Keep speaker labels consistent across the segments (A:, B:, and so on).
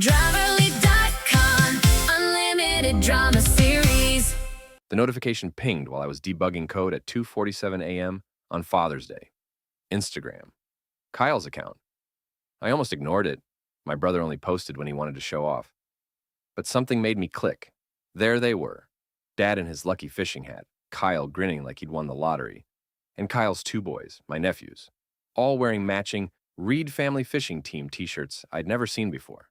A: Driverly.com, unlimited drama series.
B: The notification pinged while I was debugging code at 2:47 a.m. on Father's Day. Instagram. Kyle's account. I almost ignored it. My brother only posted when he wanted to show off. But something made me click. There they were. Dad in his lucky fishing hat, Kyle grinning like he'd won the lottery, and Kyle's two boys, my nephews, all wearing matching Reed Family Fishing Team t-shirts I'd never seen before.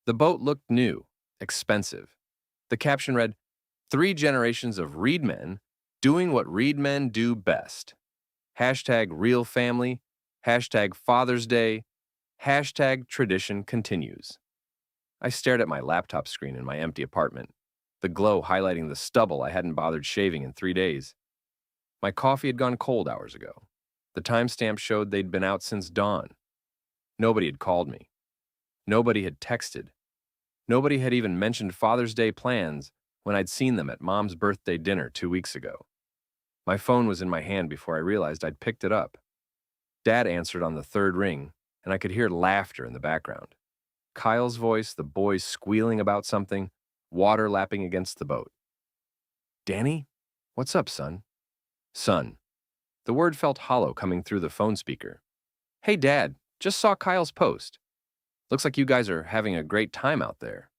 B: The boat looked new, expensive. The caption read, 3 generations of Reed men doing what Reed men do best. Hashtag real family, hashtag Father's Day, hashtag tradition continues. I stared at my laptop screen in my empty apartment, the glow highlighting the stubble I hadn't bothered shaving in 3 days. My coffee had gone cold hours ago. The timestamp showed they'd been out since dawn. Nobody had called me. Nobody had texted. Nobody had even mentioned Father's Day plans when I'd seen them at Mom's birthday dinner 2 weeks ago. My phone was in my hand before I realized I'd picked it up. Dad answered on the 3rd ring, and I could hear laughter in the background. Kyle's voice, the boys squealing about something, water lapping against the boat. Danny? What's up, son? Son. The word felt hollow coming through the phone speaker. Hey, Dad, just saw Kyle's post. Looks like you guys are having a great time out there.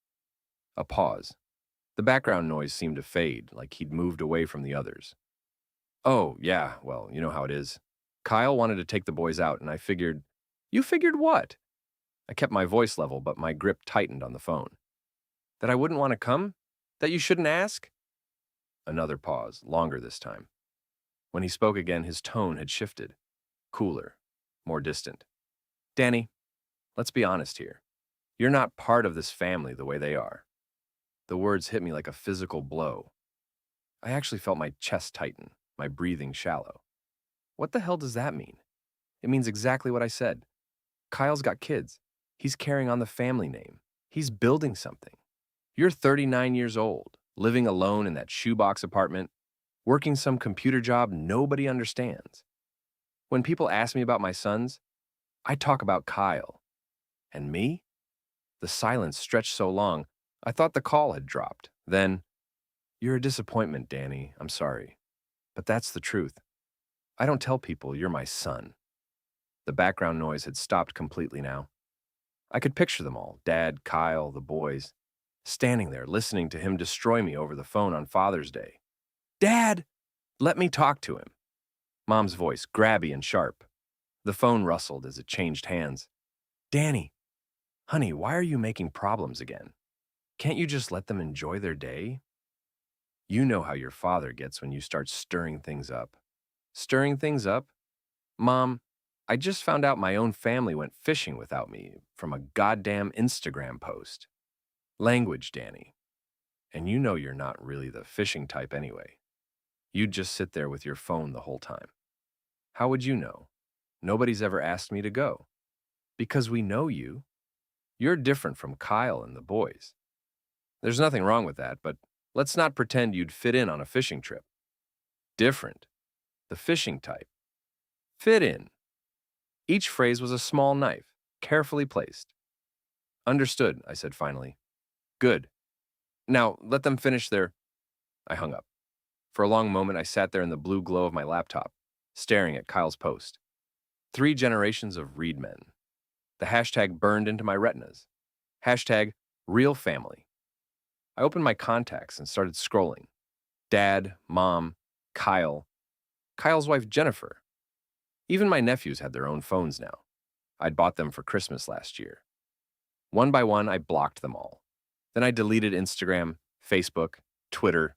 B: A pause. The background noise seemed to fade, like he'd moved away from the others. Oh, yeah, well, you know how it is. Kyle wanted to take the boys out, and I figured, you figured what? I kept my voice level, but my grip tightened on the phone. That I wouldn't want to come? That you shouldn't ask? Another pause, longer this time. When he spoke again, his tone had shifted. Cooler, more distant. Danny, let's be honest here. You're not part of this family the way they are. The words hit me like a physical blow. I actually felt my chest tighten, my breathing shallow. What the hell does that mean? It means exactly what I said. Kyle's got kids. He's carrying on the family name. He's building something. You're 39 years old, living alone in that shoebox apartment, working some computer job nobody understands. When people ask me about my sons, I talk about Kyle. And me? The silence stretched so long, I thought the call had dropped. Then, you're a disappointment, Danny. I'm sorry. But that's the truth. I don't tell people you're my son. The background noise had stopped completely now. I could picture them all, Dad, Kyle, the boys, standing there listening to him destroy me over the phone on Father's Day. Dad! Let me talk to him. Mom's voice, grabby and sharp. The phone rustled as it changed hands. Danny, honey, why are you making problems again? Can't you just let them enjoy their day? You know how your father gets when you start stirring things up. Stirring things up? Mom, I just found out my own family went fishing without me from a goddamn Instagram post. Language, Danny. And you know you're not really the fishing type anyway. You'd just sit there with your phone the whole time. How would you know? Nobody's ever asked me to go. Because we know you. You're different from Kyle and the boys. There's nothing wrong with that, but let's not pretend you'd fit in on a fishing trip. Different. The fishing type. Fit in. Each phrase was a small knife, carefully placed. Understood, I said finally. Good. Now, let them finish their... I hung up. For a long moment, I sat there in the blue glow of my laptop, staring at Kyle's post. 3 generations of Reed men. The hashtag burned into my retinas. Hashtag real family. I opened my contacts and started scrolling. Dad, Mom, Kyle, Kyle's wife Jennifer. Even my nephews had their own phones now. I'd bought them for Christmas last year. One by one, I blocked them all. Then I deleted Instagram, Facebook, Twitter,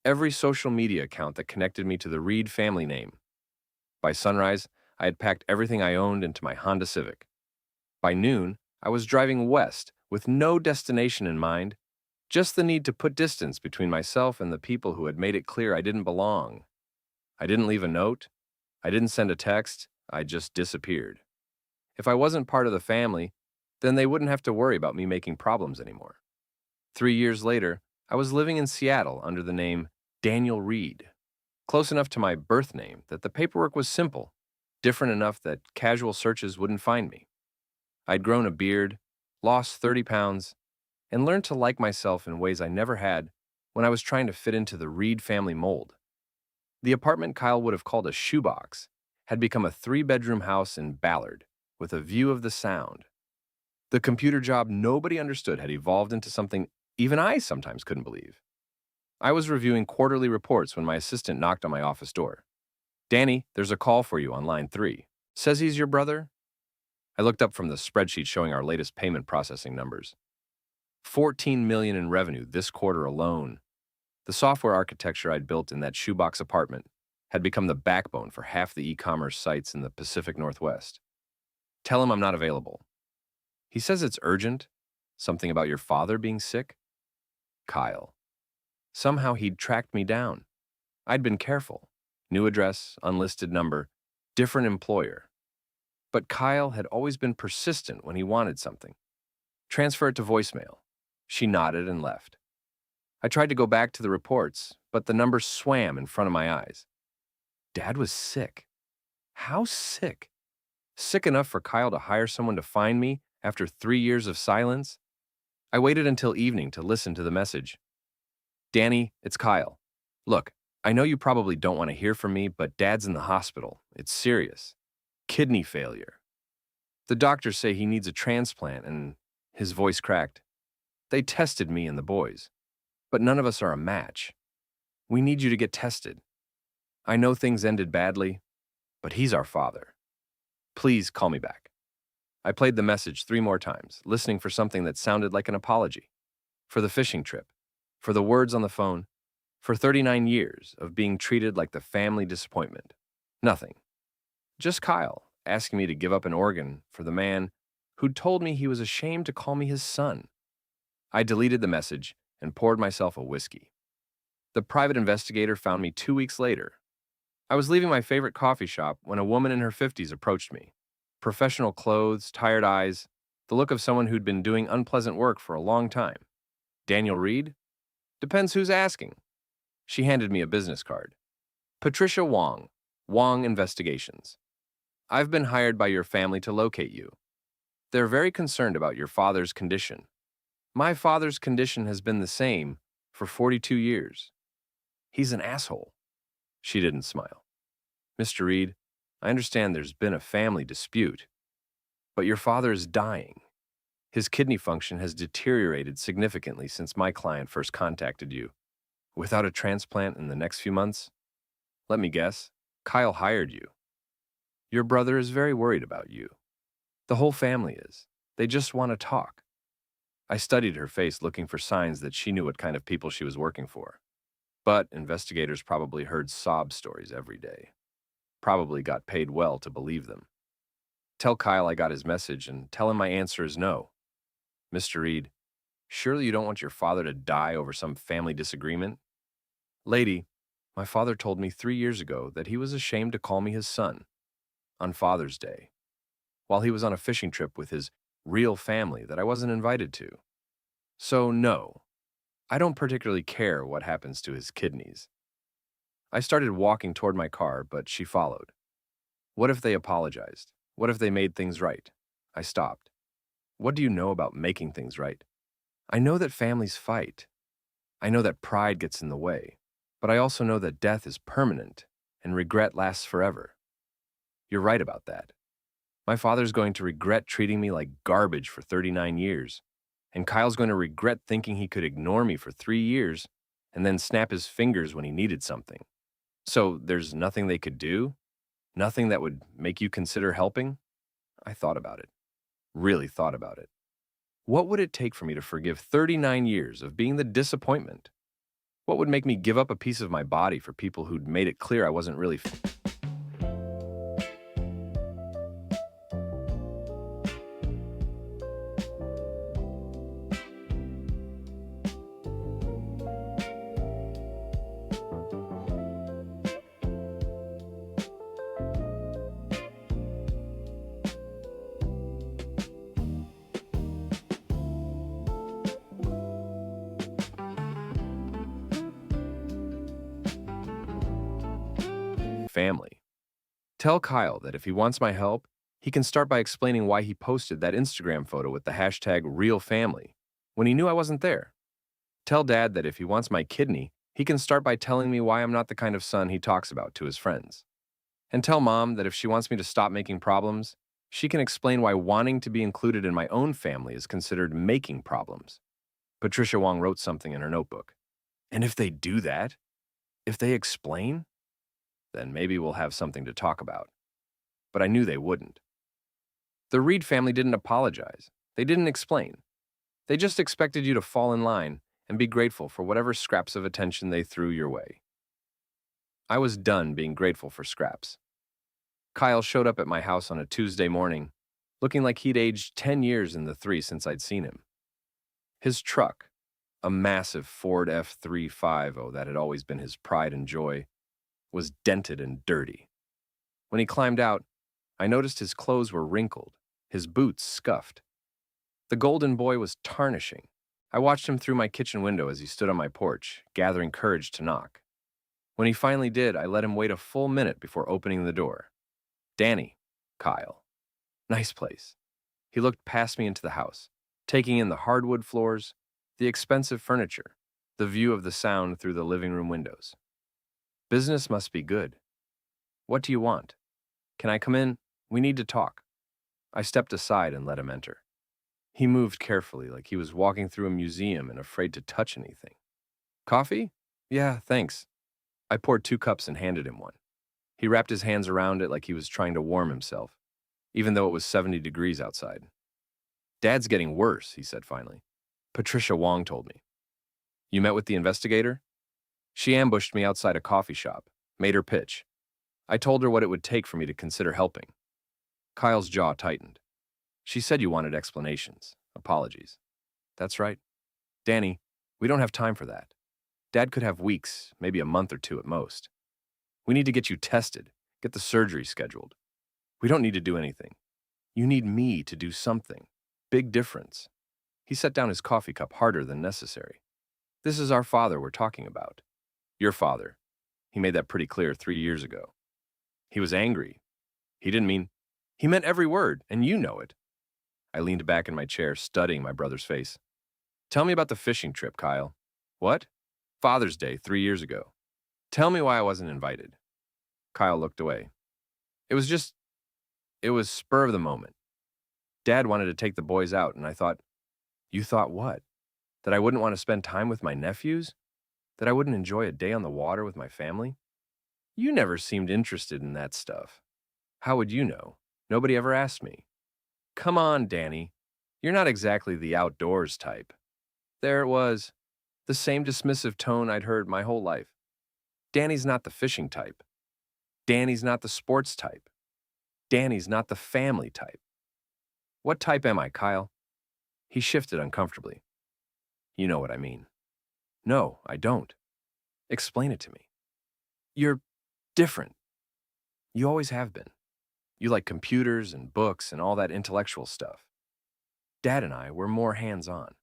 B: every social media account that connected me to the Reed family name. By sunrise, I had packed everything I owned into my Honda Civic. By noon, I was driving west with no destination in mind, just the need to put distance between myself and the people who had made it clear I didn't belong. I didn't leave a note. I didn't send a text. I just disappeared. If I wasn't part of the family, then they wouldn't have to worry about me making problems anymore. 3 years later, I was living in Seattle under the name Daniel Reed, close enough to my birth name that the paperwork was simple, different enough that casual searches wouldn't find me. I'd grown a beard, lost 30 pounds, and learned to like myself in ways I never had when I was trying to fit into the Reed family mold. The apartment Kyle would have called a shoebox had become a three-bedroom house in Ballard with a view of the Sound. The computer job nobody understood had evolved into something even I sometimes couldn't believe. I was reviewing quarterly reports when my assistant knocked on my office door. "Danny, there's a call for you on line 3. Says he's your brother?" I looked up from the spreadsheet showing our latest payment processing numbers. 14 million in revenue this quarter alone. The software architecture I'd built in that shoebox apartment had become the backbone for half the e-commerce sites in the Pacific Northwest. "Tell him I'm not available." "He says it's urgent. Something about your father being sick?" Kyle. Somehow he'd tracked me down. I'd been careful. New address, unlisted number, different employer. But Kyle had always been persistent when he wanted something. "Transfer it to voicemail." She nodded and left. I tried to go back to the reports, but the number swam in front of my eyes. Dad was sick. How sick? Sick enough for Kyle to hire someone to find me after 3 years of silence? I waited until evening to listen to the message. "Danny, it's Kyle. Look, I know you probably don't want to hear from me, but Dad's in the hospital. It's serious. Kidney failure. The doctors say he needs a transplant," and his voice cracked. "They tested me and the boys, but none of us are a match. We need you to get tested. I know things ended badly, but he's our father. Please call me back." I played the message 3 more times, listening for something that sounded like an apology. For the fishing trip, for the words on the phone, for 39 years of being treated like the family disappointment. Nothing. Just Kyle asking me to give up an organ for the man who'd told me he was ashamed to call me his son. I deleted the message and poured myself a whiskey. The private investigator found me 2 weeks later. I was leaving my favorite coffee shop when a woman in her 50s approached me. Professional clothes, tired eyes, the look of someone who'd been doing unpleasant work for a long time. "Daniel Reed?" "Depends who's asking." She handed me a business card. "Patricia Wong, Wong Investigations. I've been hired by your family to locate you. They're very concerned about your father's condition. My father's condition has been the same for 42 years. He's an asshole." She didn't smile. "Mr. Reed, I understand there's been a family dispute, but your father is dying. His kidney function has deteriorated significantly since my client first contacted you. Without a transplant in the next few months, let me guess, Kyle hired you. Your brother is very worried about you. The whole family is. They just want to talk." I studied her face, looking for signs that she knew what kind of people she was working for. But investigators probably heard sob stories every day. Probably got paid well to believe them. "Tell Kyle I got his message and tell him my answer is no. Mr. Reed, surely you don't want your father to die over some family disagreement?" "Lady, my father told me 3 years ago that he was ashamed to call me his son on Father's Day, while he was on a fishing trip with his real family that I wasn't invited to. So no, I don't particularly care what happens to his kidneys." I started walking toward my car, but she followed. "What if they apologized? What if they made things right?" I stopped. "What do you know about making things right?" "I know that families fight. I know that pride gets in the way. But I also know that death is permanent and regret lasts forever." "You're right about that. My father's going to regret treating me like garbage for 39 years, and Kyle's going to regret thinking he could ignore me for 3 years and then snap his fingers when he needed something. So there's nothing they could do? Nothing that would make you consider helping?" I thought about it. Really thought about it. What would it take for me to forgive 39 years of being the disappointment? What would make me give up a piece of my body for people who'd made it clear I wasn't really family? Tell Kyle that if he wants my help, He can start by explaining why he posted that Instagram photo with the hashtag #RealFamily when he knew I wasn't there. Tell Dad that if he wants my kidney, he can start by telling me why I'm not the kind of son he talks about to his friends. And tell Mom that if she wants me to stop making problems, she can explain why wanting to be included in my own family is considered making problems. Patricia Wong wrote something in her notebook. And if they do that, if they explain, then maybe we'll have something to talk about. But I knew they wouldn't. The Reed family didn't apologize. They didn't explain. They just expected you to fall in line and be grateful for whatever scraps of attention they threw your way. I was done being grateful for scraps. Kyle showed up at my house on a Tuesday morning, looking like he'd aged 10 years in the 3 since I'd seen him. His truck, a massive Ford F350 that had always been his pride and joy, was dented and dirty. When he climbed out, I noticed his clothes were wrinkled, his boots scuffed. The golden boy was tarnishing. I watched him through my kitchen window as he stood on my porch, gathering courage to knock. When he finally did, I let him wait a full minute before opening the door. Danny, Kyle. Nice place. He looked past me into the house, taking in the hardwood floors, the expensive furniture, the view of the sound through the living room windows. Business must be good. What do you want? Can I come in? We need to talk. I stepped aside and let him enter. He moved carefully, like he was walking through a museum and afraid to touch anything. Coffee? Yeah, thanks. I poured 2 cups and handed him one. He wrapped his hands around it like he was trying to warm himself, even though it was 70 degrees outside. Dad's getting worse, he said finally. Patricia Wong told me. You met with the investigator? She ambushed me outside a coffee shop, made her pitch. I told her what it would take for me to consider helping. Kyle's jaw tightened. She said you wanted explanations, apologies. That's right. Danny, we don't have time for that. Dad could have weeks, maybe a month or 2 at most. We need to get you tested, get the surgery scheduled. We don't need to do anything. You need me to do something. Big difference. He set down his coffee cup harder than necessary. This is our father we're talking about. Your father. He made that pretty clear 3 years ago. He was angry. He meant every word, and you know it. I leaned back in my chair, studying my brother's face. Tell me about the fishing trip, Kyle. What? Father's Day 3 years ago. Tell me why I wasn't invited. Kyle looked away. It was spur of the moment. Dad wanted to take the boys out, and I thought, you thought what? That I wouldn't want to spend time with my nephews? That I wouldn't enjoy a day on the water with my family? You never seemed interested in that stuff. How would you know? Nobody ever asked me. Come on, Danny. You're not exactly the outdoors type. There it was, the same dismissive tone I'd heard my whole life. Danny's not the fishing type. Danny's not the sports type. Danny's not the family type. What type am I, Kyle? He shifted uncomfortably. You know what I mean. No, I don't. Explain it to me. You're different. You always have been. You like computers and books and all that intellectual stuff. Dad and I, we're more hands-on.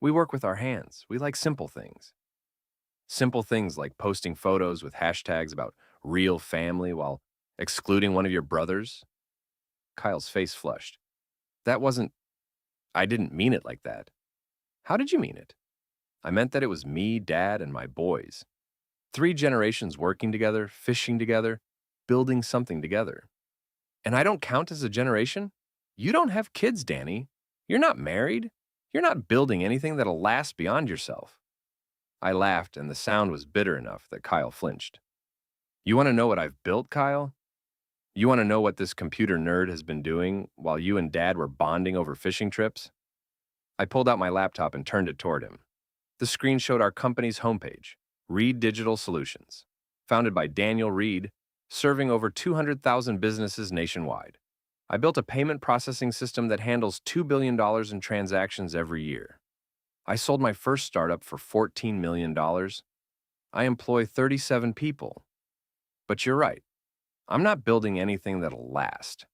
B: We work with our hands. We like simple things. Simple things like posting photos with hashtags about real family while excluding one of your brothers. Kyle's face flushed. I didn't mean it like that. How did you mean it? I meant that it was me, Dad, and my boys. 3 generations working together, fishing together, building something together. And I don't count as a generation? You don't have kids, Danny. You're not married. You're not building anything that'll last beyond yourself. I laughed, and the sound was bitter enough that Kyle flinched. You want to know what I've built, Kyle? You want to know what this computer nerd has been doing while you and Dad were bonding over fishing trips? I pulled out my laptop and turned it toward him. The screen showed our company's homepage, Reed Digital Solutions, founded by Daniel Reed, serving over 200,000 businesses nationwide. I built a payment processing system that handles $2 billion in transactions every year. I sold my first startup for $14 million. I employ 37 people. But you're right. I'm not building anything that'll last.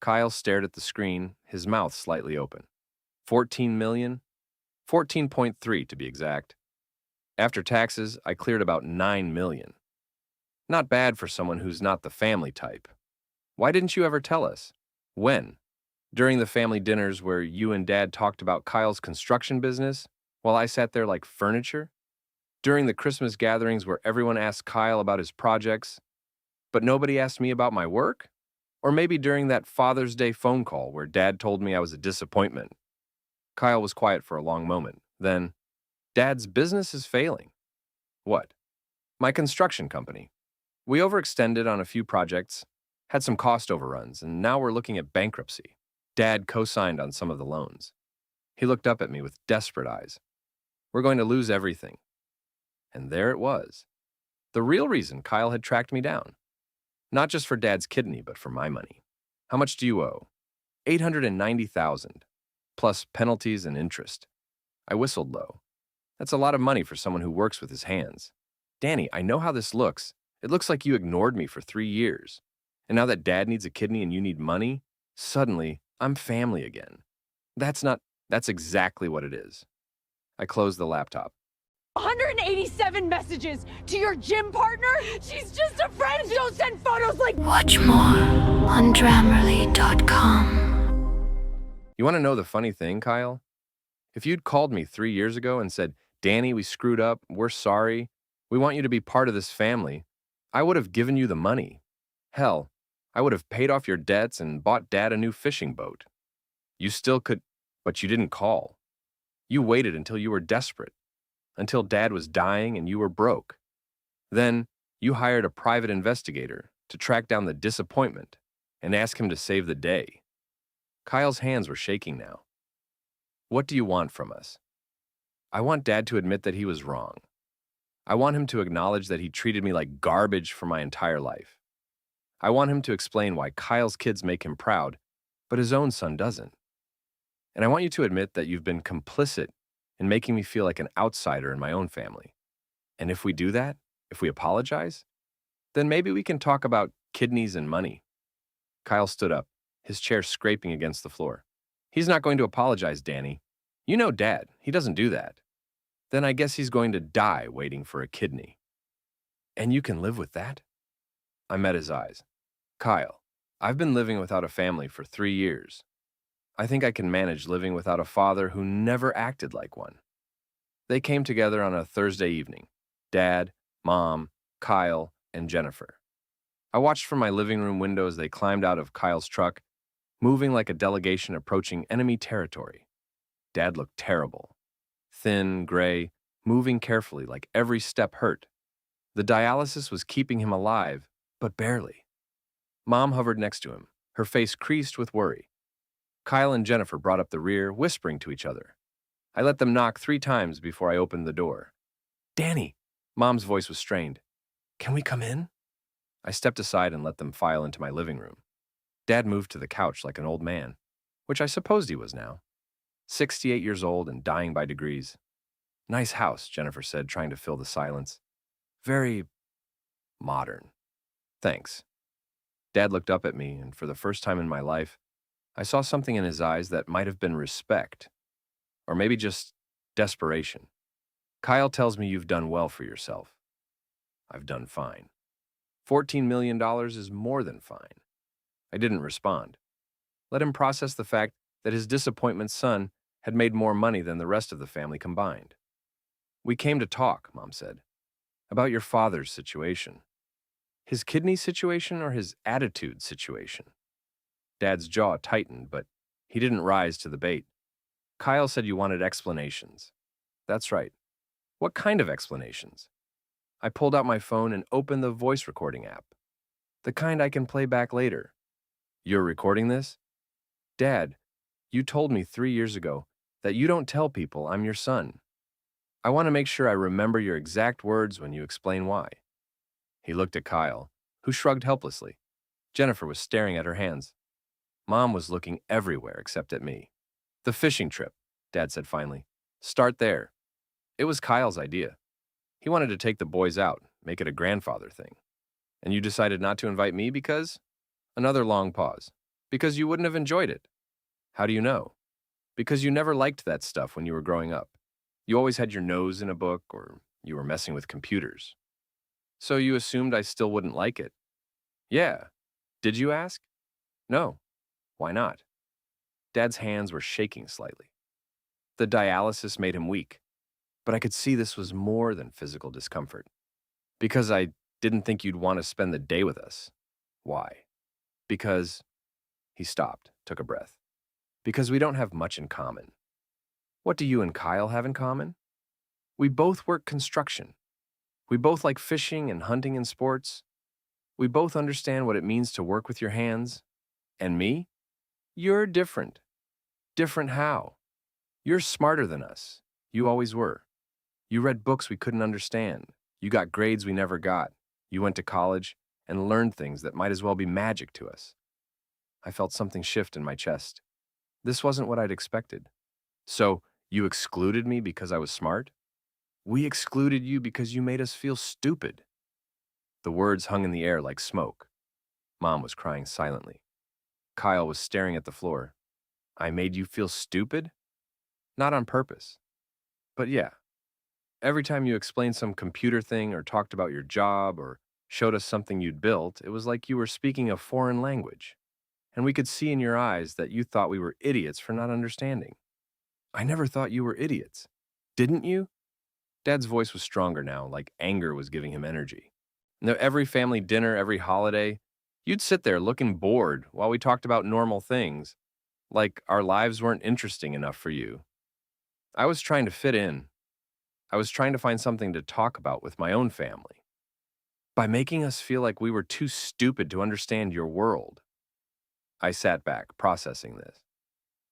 B: Kyle stared at the screen, his mouth slightly open. 14 million? 14.3 to be exact. After taxes, I cleared about 9 million. Not bad for someone who's not the family type. Why didn't you ever tell us? When? During the family dinners where you and Dad talked about Kyle's construction business while I sat there like furniture? During the Christmas gatherings where everyone asked Kyle about his projects, but nobody asked me about my work? Or maybe during that Father's Day phone call where Dad told me I was a disappointment? Kyle was quiet for a long moment. Then, Dad's business is failing. What? My construction company. We overextended on a few projects, had some cost overruns, and now we're looking at bankruptcy. Dad co-signed on some of the loans. He looked up at me with desperate eyes. We're going to lose everything. And there it was. The real reason Kyle had tracked me down. Not just for Dad's kidney, but for my money. How much do you owe? $890,000, plus penalties and interest. I whistled low. That's a lot of money for someone who works with his hands. Danny, I know how this looks. It looks like you ignored me for 3 years. And now that Dad needs a kidney and you need money, suddenly I'm family again. That's exactly what it is. I closed the laptop.
C: 187 messages to your gym partner? She's just a friend. Don't send photos like.
A: Watch more on Grammarly.com.
B: You want to know the funny thing, Kyle? If you'd called me 3 years ago and said, Danny, we screwed up, we're sorry, we want you to be part of this family, I would have given you the money. Hell, I would have paid off your debts and bought Dad a new fishing boat. You still could, but you didn't call. You waited until you were desperate, until Dad was dying and you were broke. Then you hired a private investigator to track down the disappointment and ask him to save the day. Kyle's hands were shaking now. What do you want from us? I want Dad to admit that he was wrong. I want him to acknowledge that he treated me like garbage for my entire life. I want him to explain why Kyle's kids make him proud, but his own son doesn't. And I want you to admit that you've been complicit in making me feel like an outsider in my own family. And if we do that, if we apologize, then maybe we can talk about kidneys and money. Kyle stood up, his chair scraping against the floor. He's not going to apologize, Danny. You know Dad, he doesn't do that. Then I guess he's going to die waiting for a kidney. And you can live with that? I met his eyes. Kyle, I've been living without a family for 3 years. I think I can manage living without a father who never acted like one. They came together on a Thursday evening. Dad, Mom, Kyle, and Jennifer. I watched from my living room window as they climbed out of Kyle's truck, moving like a delegation approaching enemy territory. Dad looked terrible. Thin, gray, moving carefully like every step hurt. The dialysis was keeping him alive, but barely. Mom hovered next to him, her face creased with worry. Kyle and Jennifer brought up the rear, whispering to each other. I let them knock 3 times before I opened the door. Danny, Mom's voice was strained. Can we come in? I stepped aside and let them file into my living room. Dad moved to the couch like an old man, which I supposed he was now. 68 years old and dying by degrees. Nice house, Jennifer said, trying to fill the silence. Very modern. Thanks. Dad looked up at me, and for the first time in my life, I saw something in his eyes that might have been respect, or maybe just desperation. Kyle tells me you've done well for yourself. I've done fine. $14 million is more than fine. I didn't respond. Let him process the fact that his disappointment son had made more money than the rest of the family combined. We came to talk, Mom said, about your father's situation. His kidney situation or his attitude situation? Dad's jaw tightened, but he didn't rise to the bait. Kyle said you wanted explanations. That's right. What kind of explanations? I pulled out my phone and opened the voice recording app. The kind I can play back later. You're recording this? Dad, you told me 3 years ago that you don't tell people I'm your son. I want to make sure I remember your exact words when you explain why. He looked at Kyle, who shrugged helplessly. Jennifer was staring at her hands. Mom was looking everywhere except at me. The fishing trip, Dad said finally. Start there. It was Kyle's idea. He wanted to take the boys out, make it a grandfather thing. And you decided not to invite me because? Another long pause. Because you wouldn't have enjoyed it. How do you know? Because you never liked that stuff when you were growing up. You always had your nose in a book, or you were messing with computers. So you assumed I still wouldn't like it. Yeah. Did you ask? No. Why not? Dad's hands were shaking slightly. The dialysis made him weak, but I could see this was more than physical discomfort. Because I didn't think you'd want to spend the day with us. Why? Because he stopped, took a breath. Because we don't have much in common. What do you and Kyle have in common? We both work construction. We both like fishing and hunting and sports. We both understand what it means to work with your hands. And me? You're different. Different how? You're smarter than us. You always were. You read books we couldn't understand. You got grades we never got. You went to college and learned things that might as well be magic to us. I felt something shift in my chest. This wasn't what I'd expected. So, you excluded me because I was smart? We excluded you because you made us feel stupid. The words hung in the air like smoke. Mom was crying silently. Kyle was staring at the floor. I made you feel stupid? Not on purpose. But yeah, every time you explained some computer thing or talked about your job or showed us something you'd built, it was like you were speaking a foreign language. And we could see in your eyes that you thought we were idiots for not understanding. I never thought you were idiots. Didn't you? Dad's voice was stronger now, like anger was giving him energy. Now, every family dinner, every holiday, you'd sit there looking bored while we talked about normal things, like our lives weren't interesting enough for you. I was trying to fit in. I was trying to find something to talk about with my own family. By making us feel like we were too stupid to understand your world. I sat back, processing this.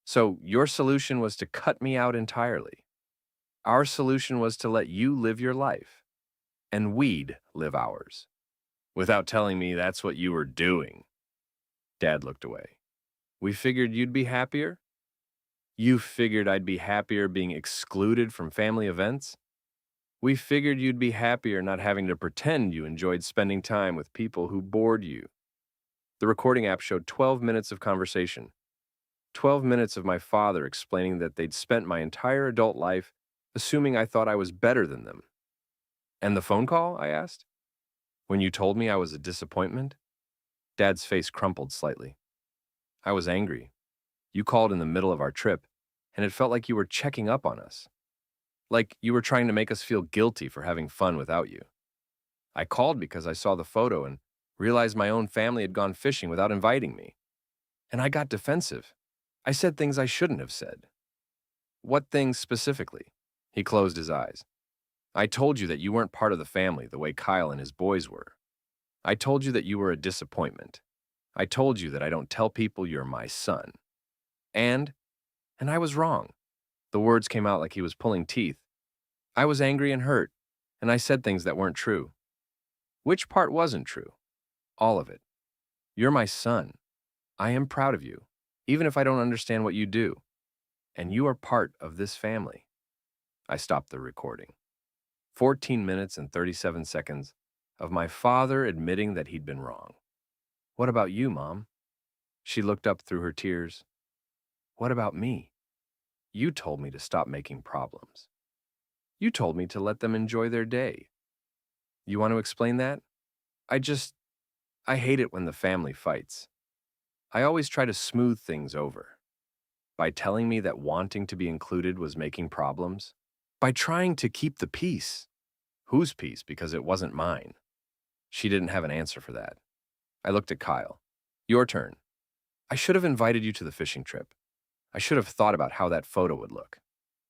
B: So your solution was to cut me out entirely. Our solution was to let you live your life, and we'd live ours, without telling me that's what you were doing. Dad looked away. We figured you'd be happier? You figured I'd be happier being excluded from family events? We figured you'd be happier not having to pretend you enjoyed spending time with people who bored you. The recording app showed 12 minutes of conversation. 12 minutes of my father explaining that they'd spent my entire adult life assuming I thought I was better than them. And the phone call? I asked. When you told me I was a disappointment? Dad's face crumpled slightly. I was angry. You called in the middle of our trip, and it felt like you were checking up on us. Like you were trying to make us feel guilty for having fun without you. I called because I saw the photo and realized my own family had gone fishing without inviting me. And I got defensive. I said things I shouldn't have said. What things specifically? He closed his eyes. I told you that you weren't part of the family the way Kyle and his boys were. I told you that you were a disappointment. I told you that I don't tell people you're my son. And I was wrong. The words came out like he was pulling teeth. I was angry and hurt, and I said things that weren't true. Which part wasn't true? All of it. You're my son. I am proud of you, even if I don't understand what you do. And you are part of this family. I stopped the recording. 14 minutes and 37 seconds of my father admitting that he'd been wrong. What about you, Mom? She looked up through her tears. What about me? You told me to stop making problems. You told me to let them enjoy their day. You want to explain that? I hate it when the family fights. I always try to smooth things over. By telling me that wanting to be included was making problems. By trying to keep the peace. Whose peace? Because it wasn't mine. She didn't have an answer for that. I looked at Kyle. Your turn. I should have invited you to the fishing trip. I should have thought about how that photo would look.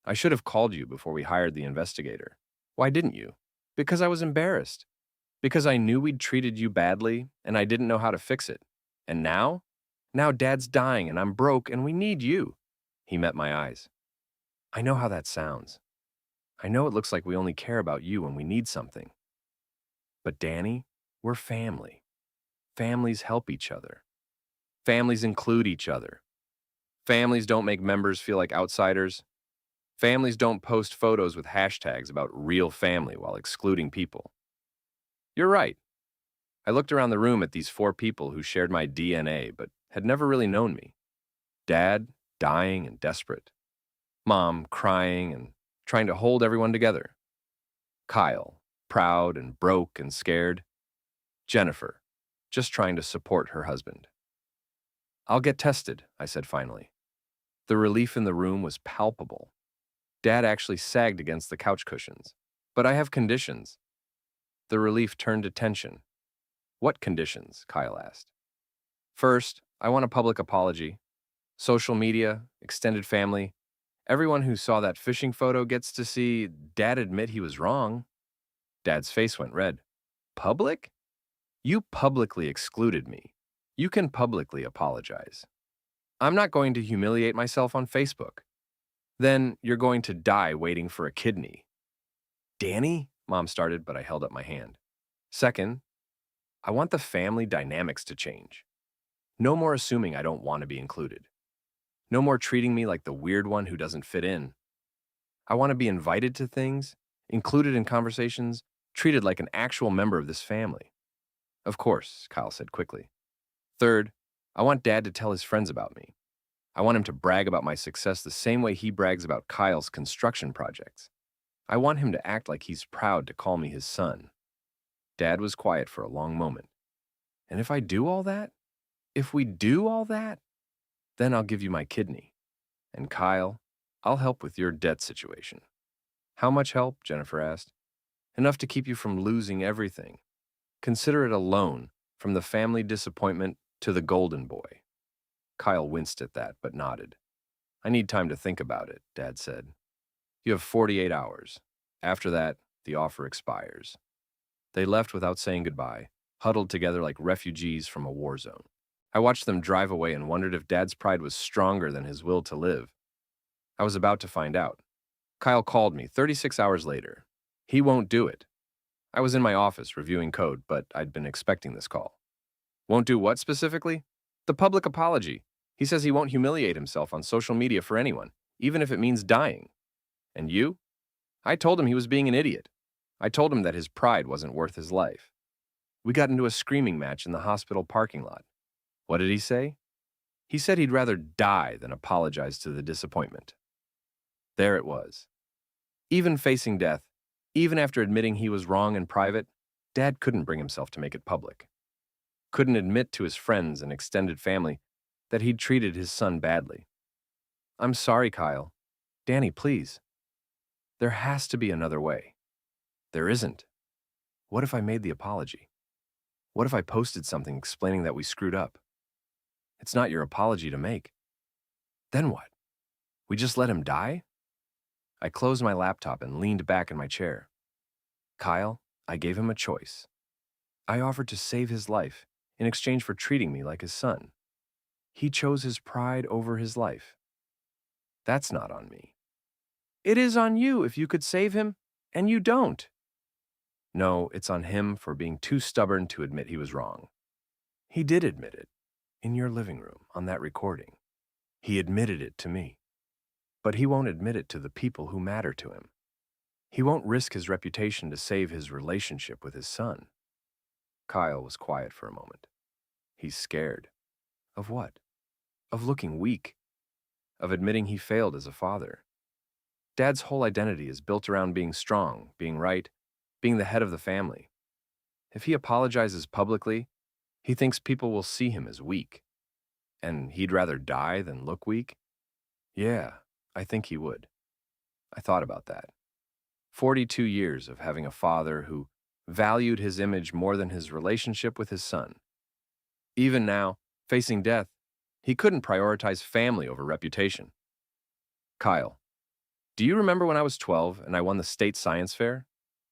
B: I should have called you before we hired the investigator. Why didn't you? Because I was embarrassed. Because I knew we'd treated you badly and I didn't know how to fix it. And now? Now Dad's dying and I'm broke and we need you. He met my eyes. I know how that sounds. I know it looks like we only care about you when we need something. But Danny, we're family. Families help each other. Families include each other. Families don't make members feel like outsiders. Families don't post photos with hashtags about real family while excluding people. You're right. I looked around the room at these 4 people who shared my DNA but had never really known me. Dad, dying and desperate. Mom, crying and trying to hold everyone together. Kyle, proud and broke and scared. Jennifer, just trying to support her husband. I'll get tested, I said finally. The relief in the room was palpable. Dad actually sagged against the couch cushions. But I have conditions. The relief turned to tension. What conditions? Kyle asked. First, I want a public apology. Social media, extended family, everyone who saw that fishing photo gets to see Dad admit he was wrong. Dad's face went red. Public? You publicly excluded me. You can publicly apologize. I'm not going to humiliate myself on Facebook. Then you're going to die waiting for a kidney. Danny? Mom started, but I held up my hand. Second, I want the family dynamics to change. No more assuming I don't want to be included. No more treating me like the weird one who doesn't fit in. I want to be invited to things, included in conversations, treated like an actual member of this family. Of course, Kyle said quickly. Third, I want Dad to tell his friends about me. I want him to brag about my success the same way he brags about Kyle's construction projects. I want him to act like he's proud to call me his son. Dad was quiet for a long moment. And if I do all that? If we do all that? Then I'll give you my kidney. And Kyle, I'll help with your debt situation. How much help? Jennifer asked. Enough to keep you from losing everything. Consider it a loan from the family disappointment to the golden boy. Kyle winced at that, but nodded. I need time to think about it, Dad said. You have 48 hours. After that, the offer expires. They left without saying goodbye, huddled together like refugees from a war zone. I watched them drive away and wondered if Dad's pride was stronger than his will to live. I was about to find out. Kyle called me 36 hours later. He won't do it. I was in my office reviewing code, but I'd been expecting this call. Won't do what specifically? The public apology. He says he won't humiliate himself on social media for anyone, even if it means dying. And you? I told him he was being an idiot. I told him that his pride wasn't worth his life. We got into a screaming match in the hospital parking lot. What did he say? He said he'd rather die than apologize to the disappointment. There it was. Even facing death, even after admitting he was wrong in private, Dad couldn't bring himself to make it public. Couldn't admit to his friends and extended family that he'd treated his son badly. I'm sorry, Kyle. Danny, please. There has to be another way. There isn't. What if I made the apology? What if I posted something explaining that we screwed up? It's not your apology to make. Then what? We just let him die? I closed my laptop and leaned back in my chair. Kyle, I gave him a choice. I offered to save his life in exchange for treating me like his son. He chose his pride over his life. That's not on me. It is on you if you could save him, and you don't. No, it's on him for being too stubborn to admit he was wrong. He did admit it, in your living room, on that recording. He admitted it to me. But he won't admit it to the people who matter to him. He won't risk his reputation to save his relationship with his son. Kyle was quiet for a moment. He's scared. Of what? Of looking weak. Of admitting he failed as a father. Dad's whole identity is built around being strong, being right, being the head of the family. If he apologizes publicly, he thinks people will see him as weak. And he'd rather die than look weak? Yeah, I think he would. I thought about that. 42 years of having a father who valued his image more than his relationship with his son. Even now, facing death, he couldn't prioritize family over reputation. Kyle, do you remember when I was 12 and I won the state science fair?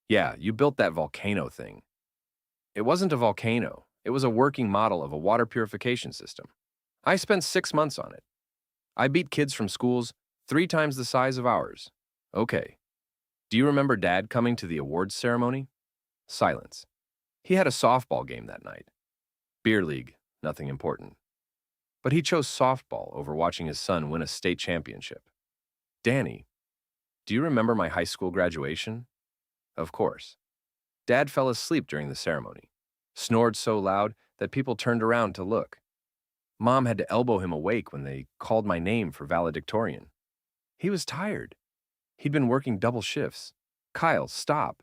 B: Yeah, you built that volcano thing. It wasn't a volcano. It was a working model of a water purification system. I spent 6 months on it. I beat kids from schools 3 times the size of ours. Okay. Do you remember Dad coming to the awards ceremony? Silence. He had a softball game that night. Beer league, nothing important. But he chose softball over watching his son win a state championship. Danny, do you remember my high school graduation? Of course. Dad fell asleep during the ceremony, snored so loud that people turned around to look. Mom had to elbow him awake when they called my name for valedictorian. He was tired. He'd been working double shifts. Kyle, stop.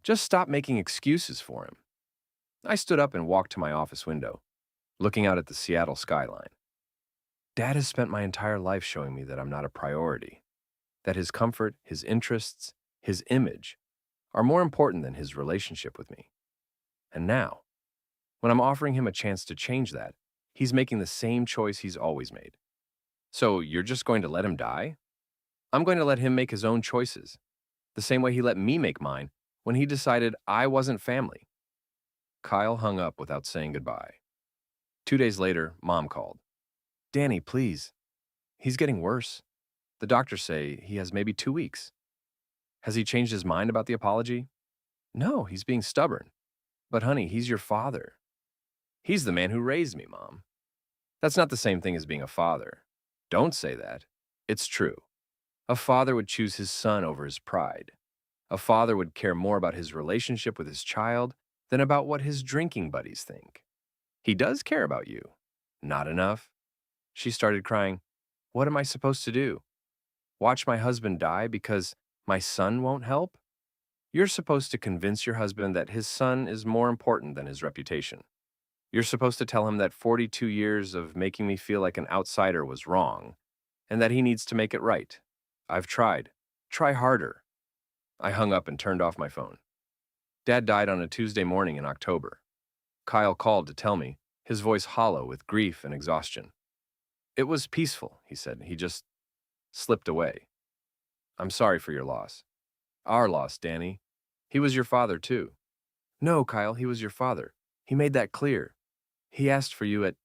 B: Just stop making excuses for him. I stood up and walked to my office window, looking out at the Seattle skyline. Dad has spent my entire life showing me that I'm not a priority, that his comfort, his interests, his image are more important than his relationship with me. And now, when I'm offering him a chance to change that, he's making the same choice he's always made. So you're just going to let him die? I'm going to let him make his own choices, the same way he let me make mine when he decided I wasn't family. Kyle hung up without saying goodbye. 2 days later, Mom called. Danny, please. He's getting worse. The doctors say he has maybe 2 weeks. Has he changed his mind about the apology? No, he's being stubborn. But honey, he's your father. He's the man who raised me, Mom. That's not the same thing as being a father. Don't say that. It's true. A father would choose his son over his pride. A father would care more about his relationship with his child than about what his drinking buddies think. He does care about you. Not enough. She started crying. What am I supposed to do? Watch my husband die because my son won't help? You're supposed to convince your husband that his son is more important than his reputation. You're supposed to tell him that 42 years of making me feel like an outsider was wrong, and that he needs to make it right. I've tried. Try harder. I hung up and turned off my phone. Dad died on a Tuesday morning in October. Kyle called to tell me, his voice hollow with grief and exhaustion. It was peaceful, he said. He just slipped away. I'm sorry for your loss. Our loss, Danny. He was your father, too. No, Kyle, he was your father. He made that clear. He asked for you at